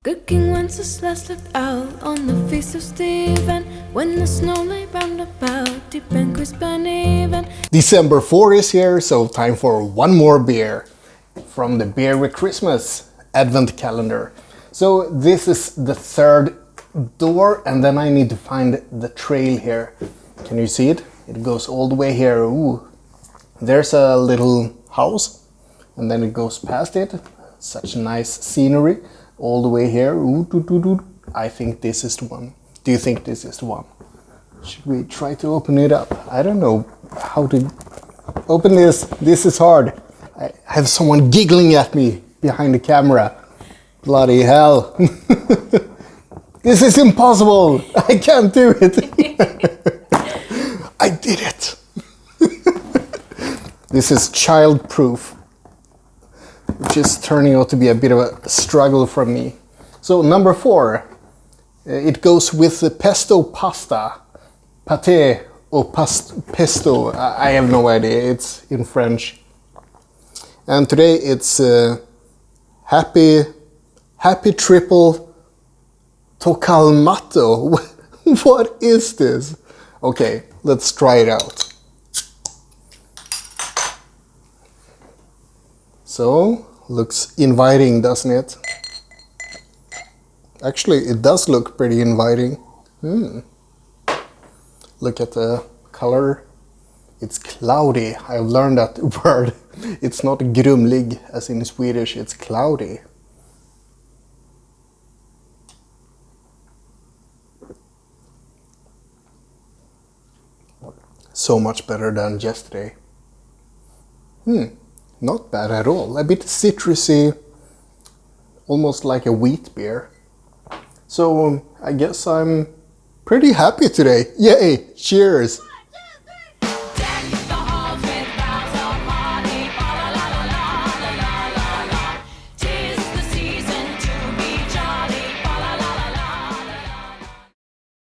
Good King Wenceslas looked out on the feast of Stephen, when the snow lay round about, deep and crisp and even. December 4 is here, so time for one more beer from the Beery Christmas advent calendar. So this is the third door, and then I need to find the trail here. Can you see it? It goes all the way here. Ooh. There's a little house, and then it goes past it. Such nice scenery. All the way here. Ooh, doo, doo, doo. I think this is the one. Do you think this is the one? Should we try to open it up? I don't know how to open this. This is hard. I have someone giggling at me behind the camera. Bloody hell. This is impossible. I can't do it. I did it. This is child-proof, which is turning out to be a bit of a struggle for me. So number 4, it goes with the pesto pasta, pâté or pesto. I have no idea. It's in French. And today it's Hoppy Tripel Tocalmato. What is this? Okay, let's try it out. So, looks inviting, doesn't it? Actually, it does look pretty inviting. Look at the color. It's cloudy. I've learned that word. It's not grumlig as in Swedish, it's cloudy. So much better than yesterday. Not bad at all. A bit citrusy, almost like a wheat beer. So I guess I'm pretty happy today. Yay! Cheers!